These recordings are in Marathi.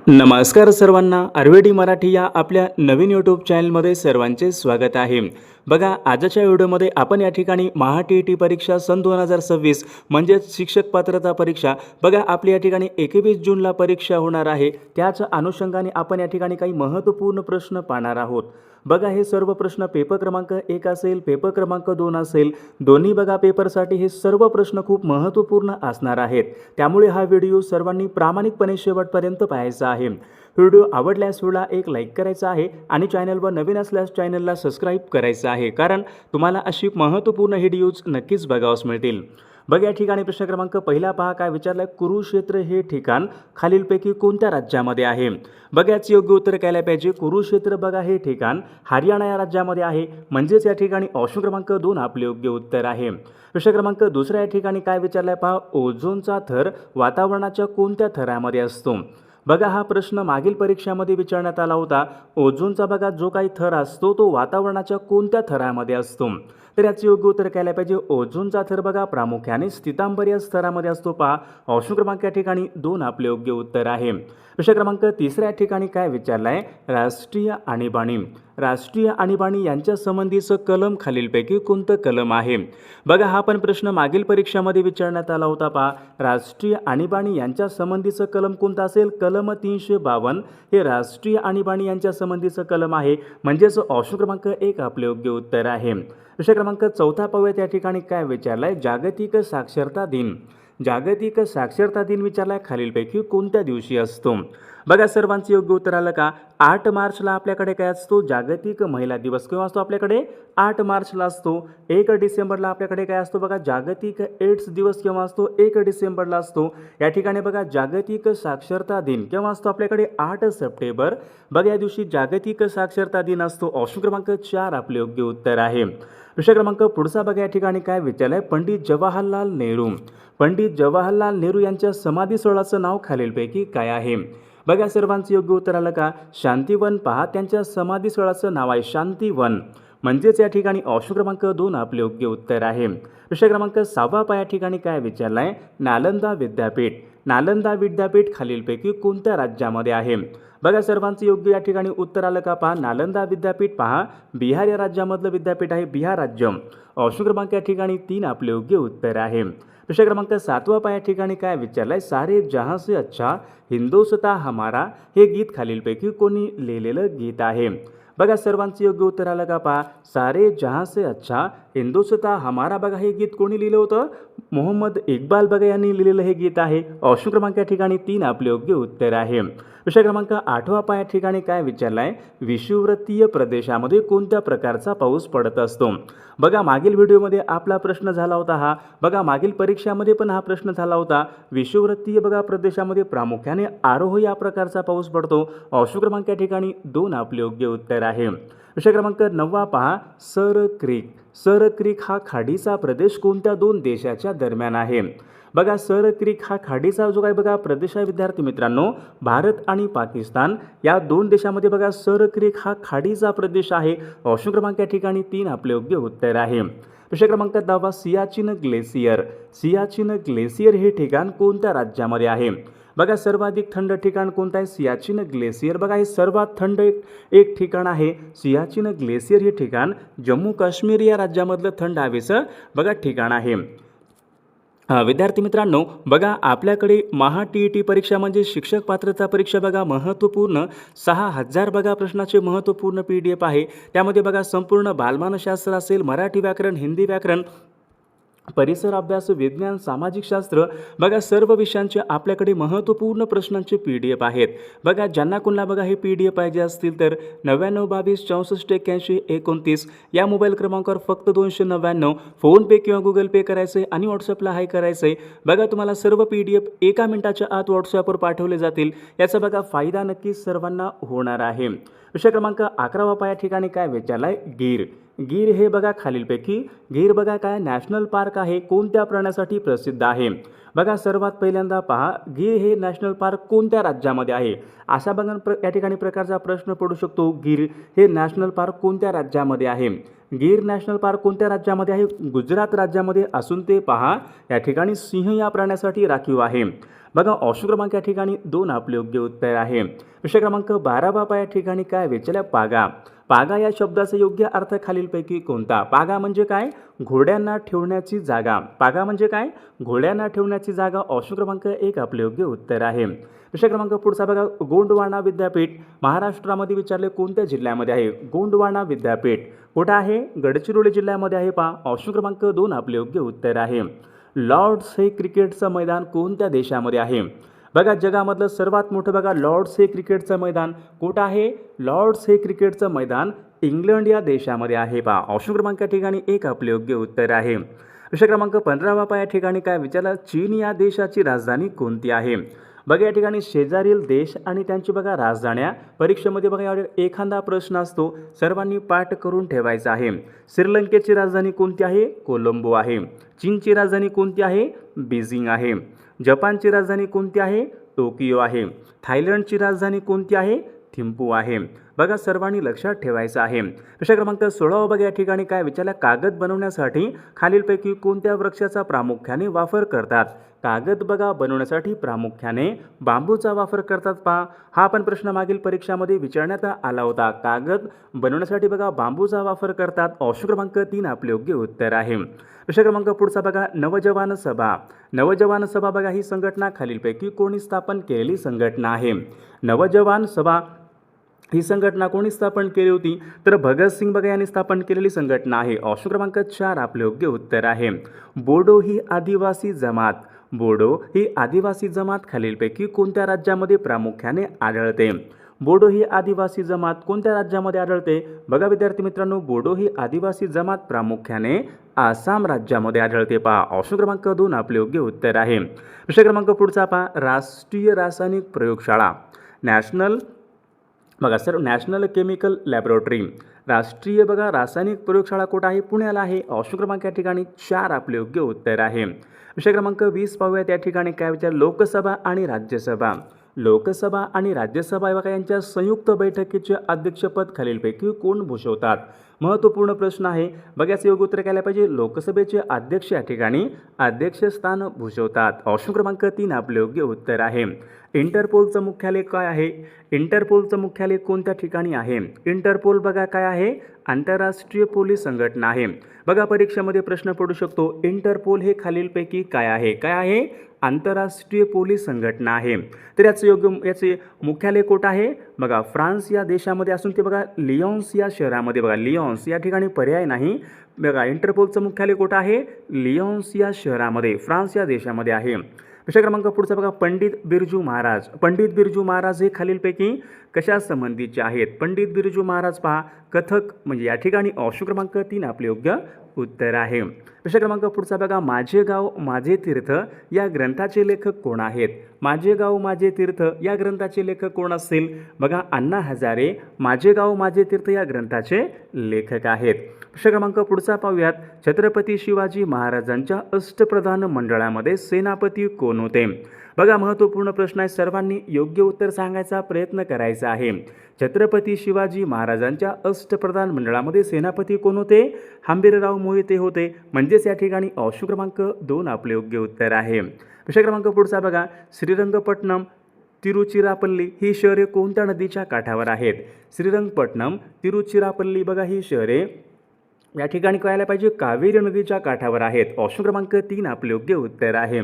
नमस्कार सर्वांना, आयुर्वेदिक मराठी या आपल्या नवीन यूट्यूब चॅनलमध्ये सर्वांचे स्वागत आहे। बघा, आजच्या व्हिडिओमध्ये आपण या ठिकाणी महा-टी-ई-टी परीक्षा सन 2026 म्हणजे शिक्षक पात्रता परीक्षा बघा आपली या ठिकाणी 21 जूनला परीक्षा होणार आहे। त्याच अनुषंगाने आपण या ठिकाणी काही महत्त्वपूर्ण प्रश्न पाहणार आहोत। बघा, हे सर्व प्रश्न पेपर क्रमांक 1 असेल, पेपर क्रमांक 2 असेल, दोन्ही बघा पेपरसाठी हे सर्व प्रश्न खूप महत्त्वपूर्ण असणार आहेत। त्यामुळे हा व्हिडिओ सर्वांनी प्रामाणिकपणे शेवटपर्यंत पाहायचा आहे। व्हिडिओ आवडल्यास व्हिडिओला एक लाईक करायचा आहे आणि चॅनलवर नवीन असल्यास चॅनलला सबस्क्राईब करायचं आहे, कारण तुम्हाला अशी महत्त्वपूर्ण व्हिडिओज नक्कीच बघावयास मिळतील। बघा, या ठिकाणी प्रश्न क्रमांक पहिला पहा काय विचारलाय, कुरुक्षेत्र हे ठिकाण खालीलपैकी कोणत्या राज्यामध्ये आहे? बघा, याचे योग्य उत्तर काय पाहिजे, कुरुक्षेत्र बघा हे ठिकाण हरियाणा या राज्यामध्ये आहे, म्हणजेच या ठिकाणी ऑप्शन क्रमांक 2 आपले योग्य उत्तर आहे। प्रश्न क्रमांक दुसरा या ठिकाणी काय विचारलाय पहा, ओझोनचा थर वातावरणाच्या कोणत्या थरामध्ये असतो? बघा, हा प्रश्न मागील परीक्षामध्ये विचारण्यात आला होता। ओझोनचा बघा जो काही थर असतो तो वातावरणाच्या कोणत्या थरामध्ये असतो? तर याचे योग्य उत्तर काय पाहिजे, ओझोनचा थर बघा प्रामुख्याने स्थितांबरीय स्तरामध्ये असतो। पहा, ऑप्शन क्रमांक या ठिकाणी 2 आपले योग्य उत्तर आहे। प्रश्न क्रमांक तिसरा या ठिकाणी काय विचारलाय, राष्ट्रीय आणीबाणी राष्ट्रीय आणीबाणी यांच्या संबंधीचं कलम खालीलपैकी कोणतं कलम आहे? बघा, हा पण प्रश्न मागील परीक्षामध्ये विचारण्यात आला होता। पहा, राष्ट्रीय आणीबाणी यांच्या संबंधीचं कलम कोणतं असेल? कलम 352 हे राष्ट्रीय आणीबाणी यांच्या संबंधीचं कलम आहे, म्हणजेच ऑप्शन क्रमांक 1 आपले योग्य उत्तर आहे। प्रश्न क्रमांक चौथा पाहूयात, या ठिकाणी काय विचारलाय, जागतिक साक्षरता दिन जागतिक साक्षरता दिन विचारलाय खालीलपैकी कोणत्या दिवशी असतो? बघा, सर्वांचं योग्य उत्तर आलं का? 8 मार्चला आपल्याकडे काय असतो, जागतिक महिला दिवस केव्हा असतो आपल्याकडे? 8 मार्चला असतो। 1 डिसेंबरला आपल्याकडे काय असतो बघा, जागतिक एड्स दिवस केव्हा असतो? 1 डिसेंबरला असतो। या ठिकाणी बघा, जागतिक साक्षरता दिन केव्हा असतो आपल्याकडे? 8 सप्टेंबर बघा, या दिवशी जागतिक साक्षरता दिन असतो। ऑप्शन क्रमांक 4 आपले योग्य उत्तर आहे। प्रश्न क्रमांक पुढचा बघा, या ठिकाणी काय विचारलंय, पंडित जवाहरलाल नेहरू यांच्या समाधीस्थळाचं नाव खालीलपैकी काय आहे? बघा, सर्वांचं योग्य उत्तर आलं का? शांतीवन पहा, त्यांच्या समाधीस्थळाचं नाव आहे शांतीवन, म्हणजेच या ठिकाणी ऑप्शन क्रमांक 2 आपले योग्य उत्तर आहे। प्रश्न क्रमांक 6 पहा, या ठिकाणी काय विचारलाय, नालंदा विद्यापीठ खालीलपैकी कोणत्या राज्यामध्ये आहे? बघा, सर्वांचं योग्य या ठिकाणी उत्तर आलं का? पहा, नालंदा विद्यापीठ पहा बिहार या राज्यामधलं विद्यापीठ आहे, बिहार राज्य। ऑप्शन क्रमांक या ठिकाणी 3 आपले योग्य उत्तर आहे। प्रश्न क्रमांक 7 पहा, या ठिकाणी काय विचारलाय, सारे जहां से अच्छा हिंदुस्तां हमारा हे गीत खालीलपैकी कोणी लिहिलेलं गीत आहे? बघा, सर्वांचं योग्य उत्तर आलं का? पहा, सारे जहां से अच्छा हिंदुस्तां हमारा बघा हे गीत कोणी लिहिलं होतं? मोहम्मद इक्बाल बघा यांनी लिहिलेलं हे गीत आहे। ऑप्शन क्रमांक या ठिकाणी 3 आपले योग्य उत्तर आहे। प्रश्न क्रमांक 8 पहा, या ठिकाणी काय विचारलाय, विषुववृत्तीय प्रदेशामध्ये कोणत्या प्रकारचा पाऊस पडत असतो? बघा, मागील व्हिडिओमध्ये आपला प्रश्न झाला होता हा, बघा मागील परीक्षामध्ये पण हा प्रश्न झाला होता। विषुववृत्तीय बघा प्रदेशामध्ये प्रामुख्याने आरोह या प्रकारचा पाऊस पडतो। ऑप्शन क्रमांक या ठिकाणी 2 आपले योग्य उत्तर आहे। प्रश्न क्रमांक 9 पहा, सर क्रीक हा खाडीचा प्रदेश कोणत्या 2 देशाच्या दरम्यान आहे? बघा, सर क्रीक हा खाडीचा जो काय बघा प्रदेश आहे विद्यार्थी मित्रांनो, भारत आणि पाकिस्तान या 2 देशामध्ये बघा सर क्रीक हा खाडीचा प्रदेश आहे। ऑप्शन क्रमांक या ठिकाणी 3 आपले योग्य उत्तर आहे। प्रश्न क्रमांक 10 सियाचीन ग्लेसियर हे ठिकाण कोणत्या राज्यामध्ये आहे? बघा, सर्वाधिक थंड ठिकाण कोणतं आहे? सियाचीन ग्लेसियर बघा हे सर्वात थंड एक ठिकाण आहे। सियाचीन ग्लेसियर हे ठिकाण जम्मू काश्मीर या राज्यामधलं थंड हवेचं बघा ठिकाण आहे। विद्यार्थी मित्रांनो, बघा आपल्याकडे महा-टी-ई-टी परीक्षा म्हणजे शिक्षक पात्रता परीक्षा बघा महत्त्वपूर्ण 6000 बघा प्रश्नाचे महत्त्वपूर्ण PDF आहे। त्यामध्ये बघा संपूर्ण बालमानसशास्त्र असेल, मराठी व्याकरण, हिंदी व्याकरण, परिसर अभ्यास, विज्ञान, सामाजिक शास्त्र बघा सर्व विषयांचे आपल्याकडे महत्त्वपूर्ण प्रश्नांचे PDF आहेत। बघा, ज्यांना कोणाला बघा हे PDF पाहिजे असतील तर 99 22 64 81 29 या मोबाईल क्रमांकावर फक्त 299 फोनपे किंवा गुगल पे करायचं आहे आणि व्हॉट्सअपला हाय करायचं आहे। बघा, तुम्हाला सर्व PDF 1 मिनिटाच्या आत व्हॉट्सअपवर पाठवले जातील। याचा बघा फायदा नक्कीच सर्वांना होणार आहे। प्रश्न क्रमांक 11 पहा, या ठिकाणी काय विचारलाय, गीर हे बघा खालीलपैकी गीर बघा काय नॅशनल पार्क आहे कोणत्या प्राण्यासाठी प्रसिद्ध आहे? बघा सर्वात पहिल्यांदा पहा, गीर हे नॅशनल पार्क कोणत्या राज्यामध्ये आहे? अशा बघा या ठिकाणी प्रकारचा प्रश्न पडू शकतो. गीर हे नॅशनल पार्क कोणत्या राज्यामध्ये आहे? गीर नॅशनल पार्क कोणत्या राज्यामध्ये आहे? गुजरात राज्यामध्ये असून ते पहा या ठिकाणी सिंह या प्राण्यासाठी राखीव आहे. बघा ऑप्शन क्रमांक या ठिकाणी 2 आपले योग्य उत्तर आहे. प्रश्न क्रमांक 12 बाबा या ठिकाणी काय विचारलं? पागा. पागा या शब्दाचा योग्य अर्थ खालीलपैकी कोणता? पागा म्हणजे काय? घोड्यांना ठेवण्याची जागा. पागा म्हणजे काय? घोड्यांना ठेवण्याची जागा. ऑप्शन क्रमांक 1 आपले योग्य उत्तर आहे. प्रश्न क्रमांक पुढचा बघा, गोंडवाना विद्यापीठ महाराष्ट्रामध्ये विचारले कोणत्या जिल्ह्यामध्ये आहे? गोंडवाना विद्यापीठ कुठं आहे? गडचिरोली जिल्ह्यामध्ये आहे. पहा ऑप्शन क्रमांक 2 आपले योग्य उत्तर आहे. लॉर्ड्स हे क्रिकेटचं मैदान कोणत्या देशामध्ये आहे? बघा जगामधलं सर्वात मोठं बघा लॉर्ड्स हे क्रिकेटचं मैदान कुठं आहे? लॉर्ड्स हे क्रिकेटचं मैदान इंग्लंड या देशामध्ये आहे. पहा ऑप्शन क्रमांक या ठिकाणी 1 आपले योग्य उत्तर आहे. प्रश्न क्रमांक 15 बाबा या ठिकाणी काय विचारलं? चीन या देशाची राजधानी कोणती आहे? बघा या ठिकाणी शेजारील देश आणि त्यांची बघा राजधान्या परीक्षेमध्ये बघा यावर एखादा प्रश्न असतो, सर्वांनी पाठ करून ठेवायचा आहे. श्रीलंकेची राजधानी कोणती आहे? कोलंबो आहे. चीनची राजधानी कोणती आहे? बीजिंग आहे. जपानची राजधानी कोणती आहे? टोकियो आहे. थायलंडची राजधानी कोणती आहे? थिम्पू आहे. बघा सर्वांनी लक्षात ठेवायचं आहे. प्रश्न क्रमांक 16 बघा या ठिकाणी काय विचारलं? कागद बनवण्यासाठी खालीलपैकी कोणत्या वृक्षाचा प्रामुख्याने वापर करतात? कागद बघा बनवण्यासाठी प्रामुख्याने बांबूचा वापर करतात. पहा हा पण प्रश्न मागील परीक्षामध्ये विचारण्यात आला होता. कागद बनवण्यासाठी बघा बांबूचा वापर करतात. ऑप्शन क्रमांक 3 आपले योग्य उत्तर आहे. प्रश्न क्रमांक पुढचा बघा, नवजवान सभा. नवजवान सभा बघा ही संघटना खालीलपैकी कोणी स्थापन केलेली संघटना आहे? नवजवान सभा ही संघटना कोणी स्थापन केली होती? तर भगतसिंग बघा यांनी स्थापन केलेली संघटना आहे. ऑप्शन क्रमांक 4 आपले योग्य उत्तर आहे. बोडो ही आदिवासी जमात. बोडो ही आदिवासी जमात खालीलपैकी कोणत्या राज्यामध्ये प्रामुख्याने आढळते? बोडो ही आदिवासी जमात कोणत्या राज्यामध्ये आढळते? बघा विद्यार्थी मित्रांनो, बोडो ही आदिवासी जमात प्रामुख्याने आसाम राज्यामध्ये आढळते. पहा ऑप्शन क्रमांक 2 आपले योग्य उत्तर आहे. प्रश्न क्रमांक पुढचा पहा, राष्ट्रीय रासायनिक प्रयोगशाळा नॅशनल केमिकल लॅबोरेटरी. राष्ट्रीय बघा रासायनिक प्रयोगशाळा कुठं आहे? पुण्याला आहे. ऑप्शन क्रमांक या ठिकाणी 4 आपले योग्य उत्तर आहे. विषय क्रमांक 20 पाहूयात. या ठिकाणी काय विचार? लोकसभा आणि राज्यसभा. लोकसभा आणि राज्यसभा बघा यांच्या संयुक्त बैठकीचे अध्यक्षपद खालीलपैकी कोण भूषवतात? महत्त्वपूर्ण प्रश्न आहे. बघा याचं योग्य उत्तर काय पाहिजे? लोकसभेचे अध्यक्ष या ठिकाणी अध्यक्षस्थान भूषवतात. ऑप्शन क्रमांक 3 आपले योग्य उत्तर आहे. इंटरपोलचं मुख्यालय काय आहे? इंटरपोलचं मुख्यालय कोणत्या ठिकाणी आहे? इंटरपोल बघा काय आहे? आंतरराष्ट्रीय पोलीस संघटना आहे. बघा परीक्षेमध्ये प्रश्न पडू शकतो, इंटरपोल हे खालीलपैकी काय आहे? काय आहे? आंतरराष्ट्रीय पोलीस संघटना आहे. तर याचे मुख्यालय कुठं आहे? बघा फ्रान्स या देशामध्ये असून ते बघा लिओन्स या शहरामध्ये. बघा लिओन्स या ठिकाणी पर्याय नाही. बघा इंटरपोलचं मुख्यालय कुठं आहे? लिओन्स या शहरामध्ये फ्रान्स या देशामध्ये आहे. प्रश्न क्रमांक पुढचा बघा, पंडित बिरजू महाराज. पंडित बिरजू महाराज हे खालीलपैकी कशा संबंधीचे आहेत? पंडित बिरजू महाराज पहा कथक म्हणजे या ठिकाणी ऑप्शन क्रमांक 3 आपले योग्य उत्तर आहे. प्रश्न क्रमांक पुढचा बघा, माझे गाव माझे तीर्थ या ग्रंथाचे लेखक कोण आहेत? माझे गाव माझे तीर्थ या ग्रंथाचे लेखक कोण असतील? बघा अण्णा हजारे माझे गाव माझे तीर्थ या ग्रंथाचे लेखक आहेत. प्रश्न क्रमांक पुढचा पाहूयात. छत्रपती शिवाजी महाराजांच्या अष्टप्रधान मंडळामध्ये सेनापती कोण होते? बघा महत्त्वपूर्ण प्रश्न आहे. सर्वांनी योग्य उत्तर सांगायचा प्रयत्न करायचा आहे. छत्रपती शिवाजी महाराजांच्या अष्टप्रधान मंडळामध्ये सेनापती कोण होते? हंबीरराव मोहिते होते. म्हणजेच या ठिकाणी ऑप्शन क्रमांक 2 आपले योग्य उत्तर आहे. प्रश्न क्रमांक पुढचा बघा, श्रीरंगपट्टणम तिरुचिरापल्ली ही शहरे कोणत्या नदीच्या काठावर आहेत? श्रीरंगपट्टणम तिरुचिरापल्ली बघा ही शहरे या ठिकाणी कळायला पाहिजे कावेरी नदीच्या काठावर आहेत. ऑप्शन क्रमांक 3 आपले योग्य उत्तर आहे.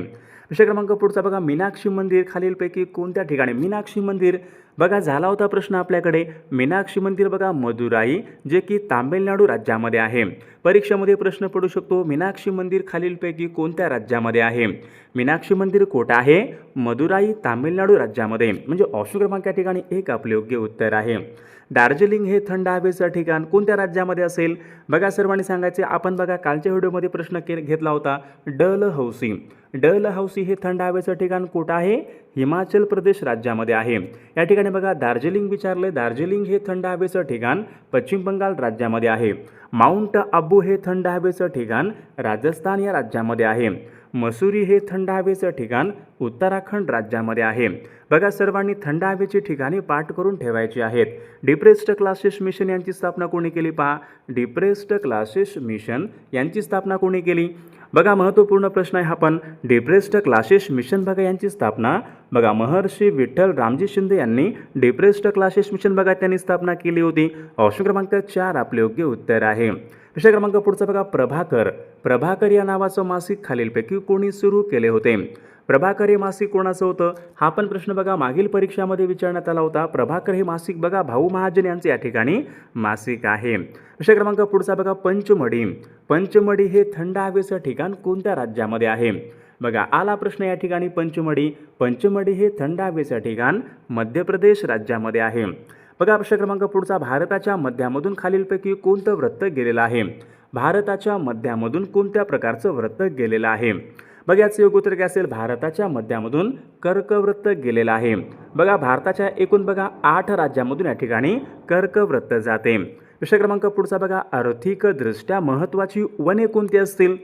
विषय क्रमांक पुढचा बघा, मीनाक्षी मंदिर खालीलपैकी कोणत्या ठिकाणी? मीनाक्षी मंदिर बघा झाला होता प्रश्न आपल्याकडे. मीनाक्षी मंदिर बघा मदुराई जे की तामिळनाडू राज्यामध्ये आहे. परीक्षेमध्ये प्रश्न पडू शकतो, मीनाक्षी मंदिर खालीलपैकी कोणत्या राज्यामध्ये आहे? मीनाक्षी मंदिर कोठं आहे? मदुराई तामिळनाडू राज्यामध्ये. म्हणजे ऑप्शन क्रमांक या ठिकाणी 1 आपले योग्य उत्तर आहे. दार्जिलिंग हे थंड हवेचं ठिकाण कोणत्या राज्यामध्ये असेल? बघा सर्वांनी सांगायचे. आपण बघा कालच्या व्हिडिओमध्ये प्रश्न घेतला होता डलहौसी. डलहौसी हे थंड हवेचं ठिकाण कुठं आहे? हिमाचल प्रदेश राज्यामध्ये आहे। या ठिकाणी बघा दार्जिलिंग विचारले, दार्जिलिंग हे थंड हवेचं ठिकाण पश्चिम बंगाल राज्यामध्ये आहे। माउंट आबू हे थंड हवेचं ठिकाण राजस्थान या राज्यामध्ये आहे। मसुरी हे थंड हवेचं ठिकाण उत्तराखंड राज्यामध्ये आहे। बघा सर्वांनी थंड हवेची ठिकाणे पाठ करून ठेवायची आहेत। डिप्रेस्ड क्लासेस मिशन यांची स्थापना कोणी केली पहा, डिप्रेस्ड क्लासेस मिशन यांची स्थापना कोणी केली? बघा महत्त्वपूर्ण प्रश्न आहे हा पण, डिप्रेस्ड क्लासेस मिशन बघा यांची स्थापना बघा महर्षी विठ्ठल रामजी शिंदे यांनी डिप्रेस्ड क्लासेस मिशन बघा त्यांनी स्थापना केली होती। ऑप्शन क्रमांक 4 आपले योग्य उत्तर आहे। विषय क्रमांक पुढचा बघा प्रभाकर, प्रभाकर या नावाचं मासिक खालीलपैकी कोणी सुरू केले होते? प्रभाकर हे मासिक कोणाचं होतं? हा पण प्रश्न बघा मागील परीक्षामध्ये विचारण्यात आला होता। प्रभाकर हे मासिक बघा भाऊ महाजन यांचे या ठिकाणी मासिक आहे। विषय क्रमांक पुढचा बघा पंचमढी, पंचमढी हे थंड हवेचं ठिकाण कोणत्या राज्यामध्ये आहे? बघा आला प्रश्न या ठिकाणी पंचमढी, पंचमढी हे थंड हवेचं ठिकाण मध्य प्रदेश राज्यामध्ये आहे। बघा प्रश्न क्रमांक पुढचा भारताच्या मध्यामधून खालीलपैकी कोणतं वृत्त गेलेलं आहे? भारताच्या मध्यामधून कोणत्या प्रकारचं वृत्त गेलेलं आहे? बघा याचं योग्य उत्तर काय असेल? भारताच्या मध्यामधून कर्कवृत्त गेलेलं आहे। बघा भारताच्या एकूण बघा 8 राज्यांमधून या ठिकाणी कर्कवृत्त जाते। विषय क्रमांक पुढचा बघा आर्थिकदृष्ट्या महत्त्वाची वने कोणती असतील?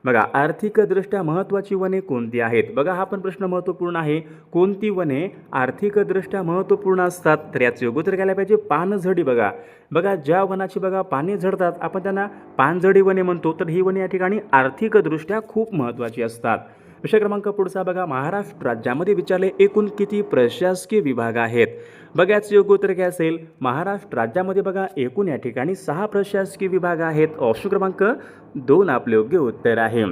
बघा आर्थिकदृष्ट्या महत्त्वाची वने कोणती आहेत? बघा हा पण प्रश्न महत्त्वपूर्ण आहे। कोणती वने आर्थिकदृष्ट्या महत्त्वपूर्ण असतात? तर याचं योग्य उत्तर घ्यायला पाहिजे पानझडी। बघा बघा ज्या वनाची बघा पाने झडतात आपण त्यांना पानझडी वने म्हणतो, तर ही वने या ठिकाणी आर्थिकदृष्ट्या खूप महत्त्वाची असतात। विषय क्रमांक पुढचा बघा महाराष्ट्र राज्यामध्ये विचारले एकूण किती प्रशासकीय विभाग आहेत? बघा याचं योग्य उत्तर काय असेल? महाराष्ट्र राज्यामध्ये बघा एकूण या ठिकाणी 6 प्रशासकीय विभाग आहेत। ऑप्शन क्रमांक 2 आपले योग्य उत्तर आहे।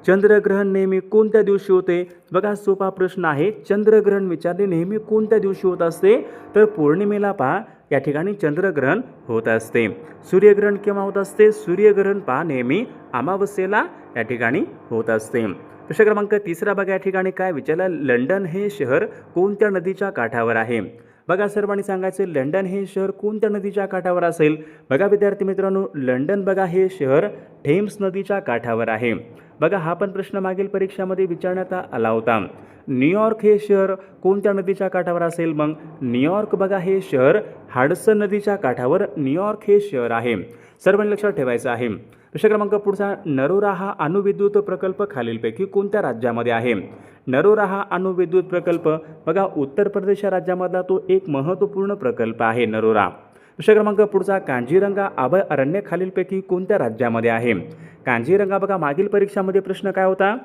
चंद्रग्रहण नेहमी कोणत्या दिवशी होते? बघा सोपा प्रश्न आहे। चंद्रग्रहण विचारले नेहमी कोणत्या दिवशी होत असते? तर पौर्णिमेला पहा या ठिकाणी चंद्रग्रहण होत असते। सूर्यग्रहण केव्हा होत असते? सूर्यग्रहण पहा नेहमी अमावस्येला या ठिकाणी होत असते। प्रश्न क्रमांक 3 बघा या ठिकाणी काय विचारलं? लंडन हे शहर कोणत्या नदीच्या काठावर आहे? बघा सर्वांनी सांगायचे लंडन हे शहर कोणत्या नदीच्या काठावर असेल? बघा विद्यार्थी मित्रांनो लंडन बघा हे शहर थेम्स नदीच्या काठावर आहे। बघा हा पण प्रश्न मागील परीक्षामध्ये विचारण्यात आला होता। न्यूयॉर्क हे शहर कोणत्या नदीच्या काठावर असेल? मग न्यूयॉर्क बघा हे शहर हडसन नदीच्या काठावर न्यूयॉर्क हे शहर आहे। सर्वांनी लक्षात ठेवायचं आहे। विषय क्रमांक पुढचा नरोरा हा अणुविद्युत प्रकल्प खालीलपैकी कोणत्या राज्यामध्ये आहे? नरोरा हा अणुविद्युत प्रकल्प बघा उत्तर प्रदेश या राज्यामधला तो एक महत्त्वपूर्ण प्रकल्प आहे नरोरा। विषय क्रमांक पुढचा कांजीरंगा अभय अरण्य खालीलपैकी कोणत्या राज्यामध्ये आहे? कांजीरंगा बघा मागील परीक्षामध्ये प्रश्न काय होता?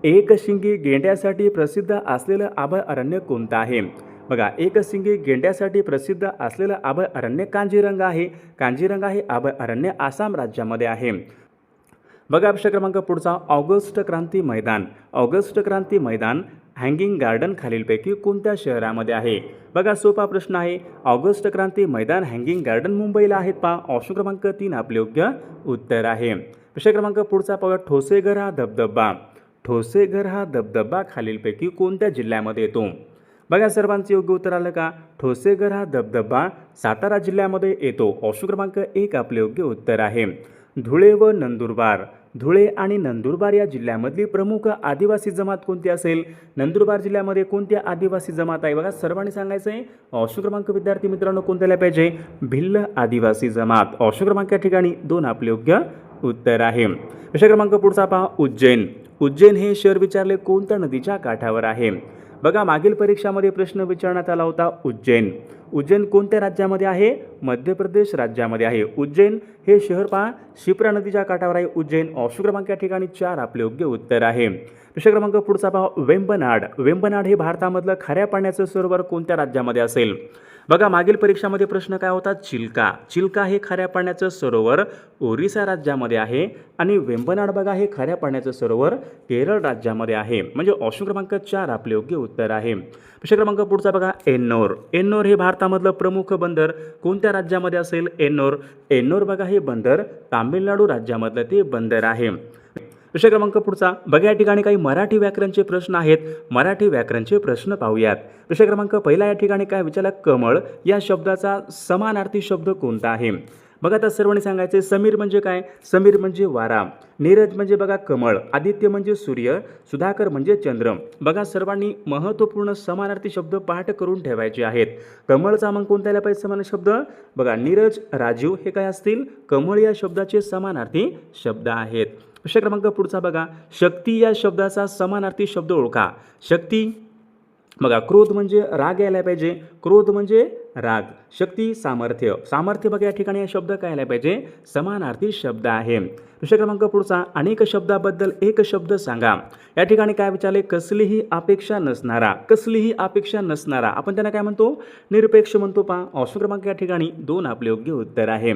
एकशिंगी गेंड्यासाठी प्रसिद्ध असलेलं अभय अरण्य कोणतं आहे? बघा एकशिंगी गेंड्यासाठी प्रसिद्ध असलेलं अभय अरण्य कांजीरंगा आहे। कांजीरंगा हे अभय अरण्य आसाम राज्यामध्ये आहे। बघा विषय क्रमांक पुढचा August Kranti Maidan, August Kranti Maidan hanging garden खालीलपैकी कोणत्या शहरामध्ये आहे? बघा सोपा प्रश्न आहे। August Kranti Maidan hanging garden मुंबईला आहेत पहा। ऑप्शन क्रमांक 3 आपले योग्य उत्तर आहे। विषय क्रमांक पुढचा बघा ठोसेघर हा धबधबा, ठोसेघर हा धबधबा खालीलपैकी कोणत्या जिल्ह्यामध्ये येतो? बघा सर्वांचं योग्य उत्तर आलं का? ठोसेघर हा धबधबा सातारा जिल्ह्यामध्ये येतो। ऑप्शन क्रमांक 1 आपले योग्य उत्तर आहे। धुळे व नंदुरबार, धुळे आणि नंदुरबार या जिल्ह्यामधली प्रमुख आदिवासी जमात कोणती असेल? नंदुरबार जिल्ह्यामध्ये कोणती आदिवासी जमात आहे? बघा सर्वांनी सांगायचं आहे। ऑप्शन क्रमांक विद्यार्थी मित्रांनो कोणत्याला पाहिजे? भिल्ल आदिवासी जमात। ऑप्शन क्रमांक या ठिकाणी 2 आपले योग्य उत्तर आहे। विषय क्रमांक पुढचा पहा उज्जैन, उज्जैन हे शहर विचारले कोणत्या नदीच्या काठावर आहे? बघा मागील परीक्षामध्ये प्रश्न विचारण्यात आला होता उज्जैन, उज्जैन कोणत्या राज्यामध्ये आहे? मध्य प्रदेश राज्यामध्ये आहे। उज्जैन हे शहर पहा शिप्रा नदीच्या काठावर आहे उज्जैन। ऑप्शन क्रमांक या ठिकाणी 4 आपले योग्य उत्तर आहे। विषय क्रमांक पुढचा पहा वेंबनाड, वेंबनाड हे भारतामधलं खाऱ्या पाण्याचं सरोवर कोणत्या राज्यामध्ये असेल? बघा मागील परीक्षामध्ये प्रश्न काय होता? चिल्का, चिल्का हे खाऱ्या पाण्याचं सरोवर ओरिसा राज्यामध्ये आहे आणि वेंबनाड बघा हे खाऱ्या पाण्याचं सरोवर केरळ राज्यामध्ये आहे। म्हणजे ऑप्शन क्रमांक 4 आपले योग्य उत्तर आहे। विषय क्रमांक पुढचा बघा एन्नोर, एन्नोर हे भारतामधलं प्रमुख बंदर कोणत्या राज्यामध्ये असेल? एन्नोर, एन्नोर बघा हे बंदर तामिळनाडू राज्यामधलं ते बंदर आहे। विषय क्रमांक पुढचा बघा या ठिकाणी काही मराठी व्याकरणचे प्रश्न आहेत। मराठी व्याकरणचे प्रश्न पाहूयात। विषय क्रमांक पहिला या ठिकाणी काय विचारला? कमळ या शब्दाचा समानार्थी शब्द कोणता आहे? बघा आता सर्वांनी सांगायचे समीर म्हणजे काय? समीर म्हणजे वारा, नीरज म्हणजे बघा कमळ, आदित्य म्हणजे सूर्य, सुधाकर म्हणजे चंद्र. बघा सर्वांनी महत्त्वपूर्ण समानार्थी शब्द पाठ करून ठेवायचे आहेत. कमळचा मग कोणता यायला पाहिजे समान शब्द? बघा नीरज, राजीव हे काय असतील? कमळ या शब्दाचे समानार्थी शब्द आहेत. प्रश्न क्रमांक पुढचा बघा, शक्ती या शब्दाचा समानार्थी शब्द ओळखा. शक्ती बघा क्रोध म्हणजे राग यायला पाहिजे, क्रोध म्हणजे राग. शक्ती सामर्थ्य, सामर्थ्य बघा या ठिकाणी हा शब्द काय यायला पाहिजे? समानार्थी शब्द आहे. प्रश्न क्रमांक पुढचा, अनेक शब्दाबद्दल एक शब्द सांगा. या ठिकाणी काय विचारले? कसलीही अपेक्षा नसणारा, कसलीही अपेक्षा नसणारा आपण त्यांना काय म्हणतो? निरपेक्ष म्हणतो. पहा ऑप्शन क्रमांक या ठिकाणी 2 आपले योग्य उत्तर आहे.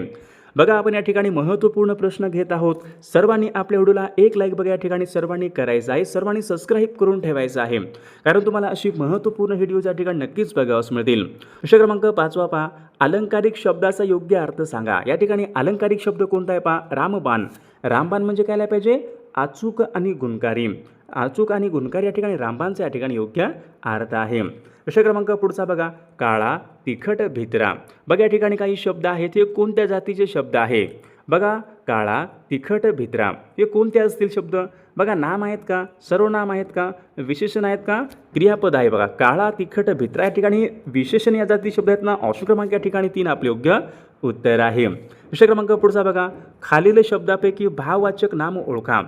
बघा आपण या ठिकाणी महत्त्वपूर्ण प्रश्न घेत आहोत. सर्वांनी आपल्या व्हिडिओला एक लाईक बघा या ठिकाणी सर्वांनी करायचं आहे, सर्वांनी सबस्क्राईब करून ठेवायचं आहे, कारण तुम्हाला अशी महत्त्वपूर्ण व्हिडिओ या ठिकाणी नक्कीच बघावयास मिळतील. प्रश्न क्रमांक 5 पहा, अलंकारिक शब्दाचा योग्य अर्थ सांगा. या ठिकाणी अलंकारिक शब्द कोणता आहे? पहा रामबाण. रामबाण म्हणजे काय पाहिजे? अचूक आणि गुणकारी. अचूक आणि गुणकारी या ठिकाणी रामबाणचा या ठिकाणी योग्य अर्थ आहे. प्रश्न क्रमांक पुढचा बघा, काळा, तिखट, भित्रा. बघा या ठिकाणी काही शब्द आहेत, हे कोणत्या जातीचे शब्द आहे? बघा काळा, तिखट, भित्रा हे कोणते असतील शब्द? बघा नाम आहेत का? सर्वनाम आहेत का? विशेषण आहेत का? क्रियापद आहे. बघा काळा, तिखट, भित्रा या ठिकाणी विशेषण या जाती शब्द आहेत ना. ऑप्शन क्रमांक या ठिकाणी 3 आपले योग्य उत्तर आहे. प्रश्न क्रमांक पुढचा बघा, खालील शब्दापैकी भाववाचक नाम ओळखा.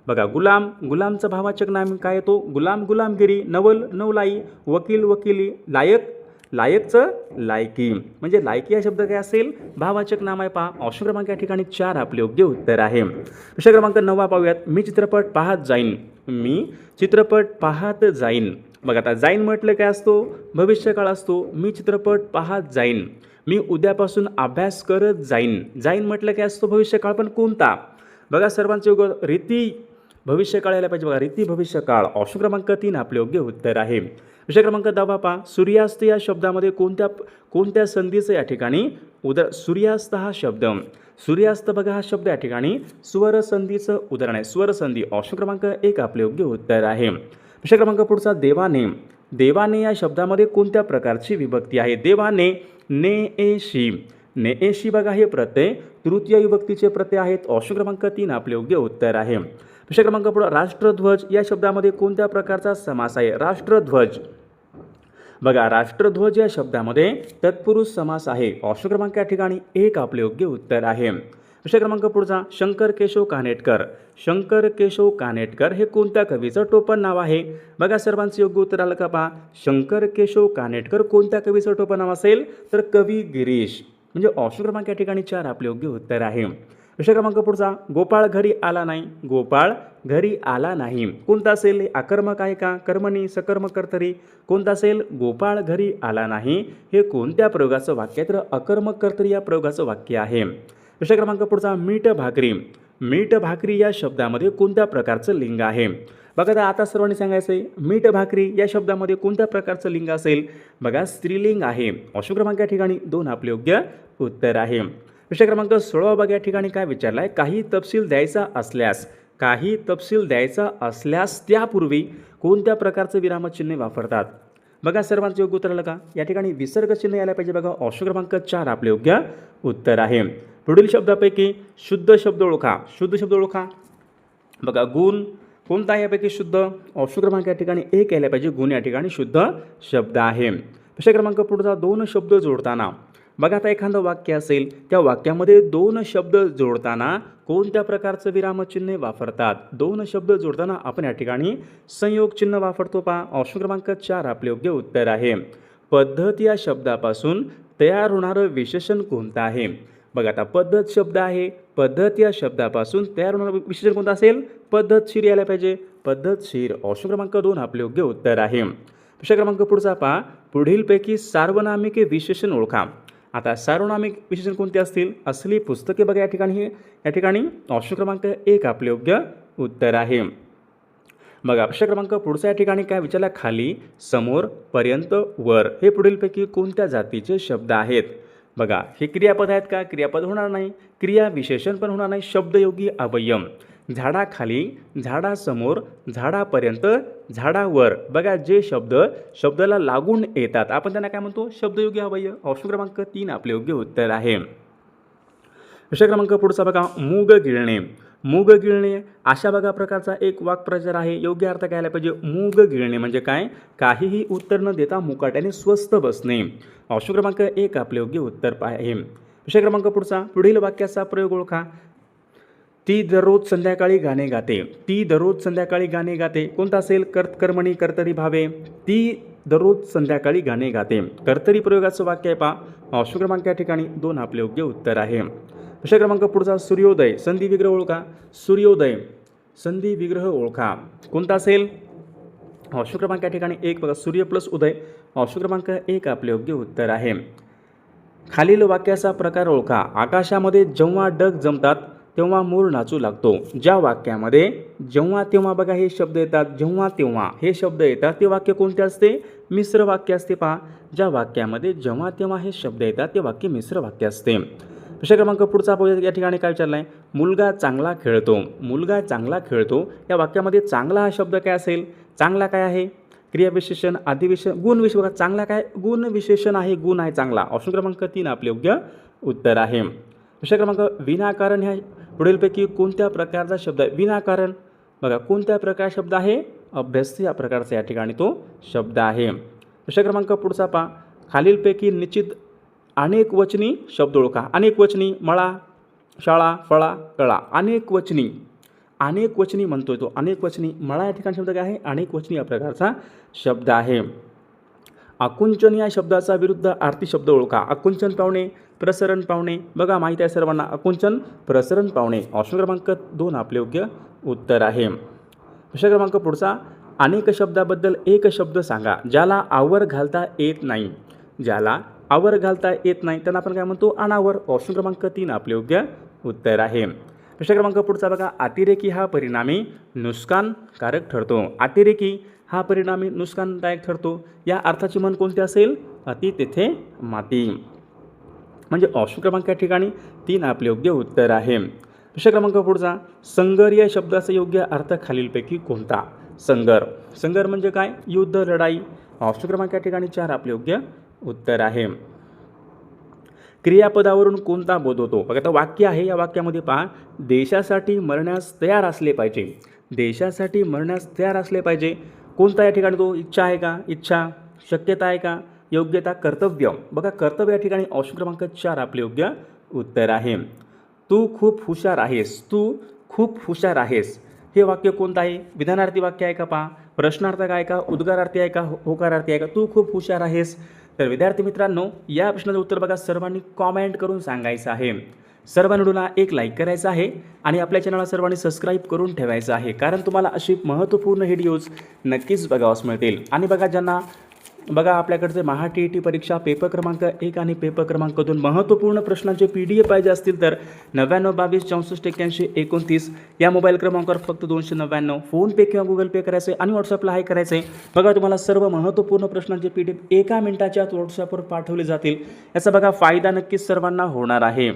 बघा गुलाम, गुलामचं भाववाचक नाम काय येतो? गुलाम, गुलामगिरी, नवल, नवलाई, वकील, वकिली, लायक, लायकचं लायकी. म्हणजे लायकी हा शब्द काय असेल? भाववाचक नाम आहे. पहा ऑप्शन क्रमांक या ठिकाणी 4 आपले योग्य उत्तर आहे. प्रश्न क्रमांक 9 पाहूयात, मी चित्रपट पाहत जाईन. मी चित्रपट पाहत जाईन. बघा आता जाईन म्हटलं काय असतो? भविष्यकाळ असतो. मी चित्रपट पाहत जाईन. मी उद्यापासून अभ्यास करत जाईन. जाईन म्हटलं काय असतो? भविष्यकाळ, पण कोणता? बघा सर्वांचे योग्य रीती भविष्यकाळ यायला पाहिजे. बघा रीती भविष्यकाळ. ऑप्शन क्रमांक 3 आपले योग्य उत्तर आहे. विषय क्रमांक 10 पहा, सूर्यास्त या शब्दामध्ये कोणत्या संधीचं या ठिकाणी सूर्यास्त हा शब्द, सूर्यास्त बघा हा शब्द या ठिकाणी स्वर संधीचं उदाहरण आहे. स्वर संधी. ऑप्शन क्रमांक 1 आपले योग्य उत्तर आहे. विषय क्रमांक पुढचा, देवाने. देवाने या शब्दामध्ये कोणत्या प्रकारची विभक्ती आहे? देवाने, ने, ए, शी. ने, ए, शी बघा हे प्रत्यय तृतीय विभक्तीचे प्रत्यय आहेत. ऑप्शन क्रमांक 3 आपले योग्य उत्तर आहे. विषय क्रमांक पुढे, राष्ट्रध्वज या शब्दामध्ये कोणत्या प्रकारचा समास आहे? राष्ट्रध्वज बघा राष्ट्रध्वज या शब्दामध्ये तत्पुरुष समास आहे. ऑप्शन क्रमांक या ठिकाणी 1 आपले योग्य उत्तर आहे. विषय क्रमांक पुढचा, शंकर केशव कानेटकर. शंकर केशव कानेटकर हे कोणत्या कवीचं टोपण नाव आहे? बघा सर्वांचं योग्य उत्तर आलं का? पहा शंकर केशव कानेटकर कोणत्या कवीचं टोपण नाव असेल? तर कवी गिरीश. म्हणजे ऑप्शन क्रमांक या ठिकाणी 4 आपले योग्य उत्तर आहे. विषय क्रमांक पुढचा, गोपाळ घरी आला नाही. गोपाळ घरी आला नाही कोणता असेल? आकर्मक आहे का? कर्मणी, सकर्मक, कर्तरी कोणता असेल? गोपाळ घरी आला नाही हे कोणत्या प्रयोगाचं वाक्य आहे? तर अकर्मक कर्तरी या प्रयोगाचं वाक्य आहे. विषय क्रमांक पुढचा, मीठ भाकरी. मीठ भाकरी या शब्दामध्ये कोणत्या प्रकारचं लिंग आहे? बघा आता सर्वांनी सांगायचं आहे, मीठ भाकरी या शब्दामध्ये कोणत्या प्रकारचं लिंग असेल? बघा स्त्रीलिंग आहे. ऑप्शन क्रमांक या ठिकाणी 2 आपले योग्य उत्तर आहे. विषय क्रमांक 16 बघा या ठिकाणी काय विचारलं आहे? काही तपशील द्यायचा असल्यास, काही तपशील द्यायचा असल्यास त्यापूर्वी कोणत्या प्रकारचं विरामचिन्ह वापरतात? बघा सर्वांचं योग्य उत्तर आलं का? या ठिकाणी विसर्ग चिन्ह यायला पाहिजे. बघा ऑप्शन क्रमांक 4 आपले योग्य उत्तर आहे. पुढील शब्दापैकी शुद्ध शब्द ओळखा. शुद्ध शब्द ओळखा. बघा गुण कोणता आहे यापैकी शुद्ध? ऑप्शन क्रमांक या ठिकाणी 1 यायला पाहिजे. गुण या ठिकाणी शुद्ध शब्द आहे. विषय क्रमांक पुढचा, 2 शब्द जोडताना. बघा आता एखादं वाक्य असेल, त्या वाक्यामध्ये 2 शब्द जोडताना कोणत्या प्रकारचं विरामचिन्ह वापरतात? 2 शब्द जोडताना आपण या ठिकाणी संयोग चिन्ह वापरतो. पहा ऑप्शन क्रमांक 4 आपले योग्य उत्तर आहे. पद्धत या शब्दापासून तयार होणारं विशेषण कोणतं आहे? बघा आता पद्धत शब्द आहे, पद्धत या शब्दापासून तयार होणारं विशेषण कोणतं असेल? पद्धतशीर यायला पाहिजे. पद्धतशीर. ऑप्शन क्रमांक 2 आपले योग्य उत्तर आहे. विषय क्रमांक पुढचा पहा, पुढीलपैकी सार्वनामिक विशेषण ओळखा. आता सार्वनामिक विशेषण कोणते असतील? असली पुस्तके बघा या ठिकाणी ऑप्शन क्रमांक 1 आपले योग्य उत्तर आहे. बघा विषय क्रमांक पुढचा या ठिकाणी काय विचारला? खाली, समोर, पर्यंत, वर हे पुढीलपैकी कोणत्या जातीचे शब्द आहेत? बघा हे क्रियापद आहेत का? क्रियापद होणार नाही. क्रिया विशेषण पण होणार नाही. शब्दयोगी अवयव. झाडाखाली, झाडासमोर, झाडापर्यंत, झाडावर बघा जे शब्दाला लागून येतात आपण त्यांना काय म्हणतो? शब्दयोगी अवयव. ऑप्शन क्रमांक 3 आपले योग्य उत्तर आहे. विषय क्रमांक पुढचा बघा, मूग गिळणे. मूग गिळणे अशा बघा प्रकारचा एक वाक्प्रचार आहे. योग्य अर्थ काय आला पाहिजे? मूग गिळणे म्हणजे काय? काहीही उत्तर न देता मुकाट्याने स्वस्थ बसणे. ऑप्शन क्रमांक 1 आपले योग्य उत्तर आहे. विषय क्रमांक पुढचा, पुढील वाक्याचा प्रयोग ओळखा. ती दररोज संध्याकाळी गाणे गाते. ती दररोज संध्याकाळी गाणे गाते कोणता असेल? कर्मणी कर्तरी भावे. ती दररोज संध्याकाळी गाणे गाते. कर्तरी प्रयोगाचं वाक्य आहे पहा. ऑप्शन क्रमांक या ठिकाणी 2 आपले योग्य उत्तर आहे. विषय क्रमांक पुढचा, सूर्योदय. संधी विग्रह ओळखा. सूर्योदय संधी विग्रह ओळखा कोणता असेल? ऑप्शन क्रमांक या ठिकाणी 1 बघा, सूर्य प्लस उदय. ऑप्शन क्रमांक 1 आपले योग्य उत्तर आहे. खालील वाक्याचा प्रकार ओळखा. आकाशामध्ये जेव्हा ढग जमतात तेव्हा मोर नाचू लागतो. ज्या वाक्यामध्ये जेव्हा तेव्हा बघा हे शब्द येतात, जेव्हा तेव्हा हे शब्द येतात, ते वाक्य कोणते असते? मिश्र वाक्य असते पहा. ज्या वाक्यामध्ये जेव्हा तेव्हा हे शब्द येतात ते वाक्य मिश्र वाक्य असते. विषय क्रमांक पुढचा या ठिकाणी काय विचारला आहे? मुलगा चांगला खेळतो. मुलगा चांगला खेळतो या वाक्यामध्ये चांगला हा शब्द काय असेल? चांगला काय आहे? क्रियाविशेषण, आदिविशेषण, गुण विशेषण. बघा चांगला काय? गुण विशेषण आहे, गुण आहे चांगला. ऑप्शन क्रमांक 3 आपले योग्य उत्तर आहे. विषय क्रमांक, विनाकारण ह्या पुढीलपैकी कोणत्या प्रकारचा शब्द आहे? विनाकारण बघा कोणत्या प्रकार शब्द आहे? अभ्यस्त या प्रकारचा या ठिकाणी तो शब्द आहे. विषय क्रमांक पुढचा पहा. खालीलपैकी निश्चित अनेक वचनी शब्द ओळखा. अनेक वचनी, मळा, शाळा, फळा, कळा. अनेक वचनी, अनेक वचनी म्हणतोय तो. अनेक वचनी, मळा या ठिकाणी शब्द काय आहे? अनेक वचनी या प्रकारचा शब्द आहे. आकुंचन या शब्दाचा विरुद्ध आरती शब्द ओळखा. आकुंचन पावणे, प्रसरण पावणे. बघा माहिती आहे सर्वांना, आकुंचन, प्रसरण पावणे. ऑप्शन क्रमांक 2 आपले योग्य उत्तर आहे. विषय क्रमांक पुढचा, अनेक शब्दाबद्दल एक शब्द सांगा ज्याला आवर घालता येत नाही. ज्याला आवर घालता येत नाही त्यांना आपण काय म्हणतो? अनावर. ऑप्शन क्रमांक 3 आपले योग्य उत्तर आहे. विषय क्रमांक पुढचा बघा, अतिरेकी हा परिणामी नुकसानकारक ठरतो. अतिरेकी हा परिणामी नुकसानदायक ठरतो. या अर्थाची म्हण कोणती असेल? अति तेथे माती. म्हणजे ऑप्शन क्रमांक या ठिकाणी 3 आपले योग्य उत्तर आहे. विषय क्रमांक पुढचा, संगर या शब्दाचा योग्य अर्थ खालीलपैकी कोणता? संगर, संगर म्हणजे काय? युद्ध, लढाई. ऑप्शन क्रमांक या ठिकाणी 4 आपले योग्य उत्तर आहे. क्रियापदावरून कोणता बोध होतो? बघा आता वाक्य आहे, या वाक्यामध्ये पहा, देशासाठी मरण्यास तयार असले पाहिजे. देशासाठी मरण्यास तयार असले पाहिजे. कोणता या ठिकाणी तो? इच्छा आहे का? इच्छा. शक्यता आहे का? योग्यता. कर्तव्य. बघा कर्तव्य या ठिकाणी ऑप्शन क्रमांक 4 आपले योग्य उत्तर आहे. तू खूप हुशार आहेस. तू खूप हुशार आहेस हे वाक्य कोणतं आहे? विधानार्थी वाक्य आहे का पहा. प्रश्नार्थक आहे का? उद्गारार्थी आहे का? होकारार्थी आहे का? तू खूप हुशार आहेस. तर विद्यार्थी मित्रांनो, या प्रश्नाचं उत्तर बघा सर्वांनी कॉमेंट करून सांगायचं आहे. सर्व व्हिडिओला एक लाईक करायचं आहे आणि आपल्या चॅनलला सर्वांनी सबस्क्राईब करून ठेवायचं आहे, कारण तुम्हाला अशी महत्त्वपूर्ण व्हिडिओज नक्कीच बघावयास मिळतील. आणि बघा ज्यांना बघा आपल्याकडचे महा TET परीक्षा पेपर क्रमांक 1 आणि पेपर क्रमांक 2 महत्त्वपूर्ण प्रश्नांचे PDF पाहिजे असतील तर 99 22 64 81 29 या मोबाईल क्रमांकावर फक्त 299 फोनपे किंवा गुगल पे करायचे आणि व्हॉट्सअपला हाय करायचे. बघा तुम्हाला सर्व महत्त्वपूर्ण प्रश्नांचे PDF 1 मिनिटाच्या व्हॉट्सअपवर पाठवले जातील. याचा बघा फायदा नक्कीच सर्वांना होणार आहे.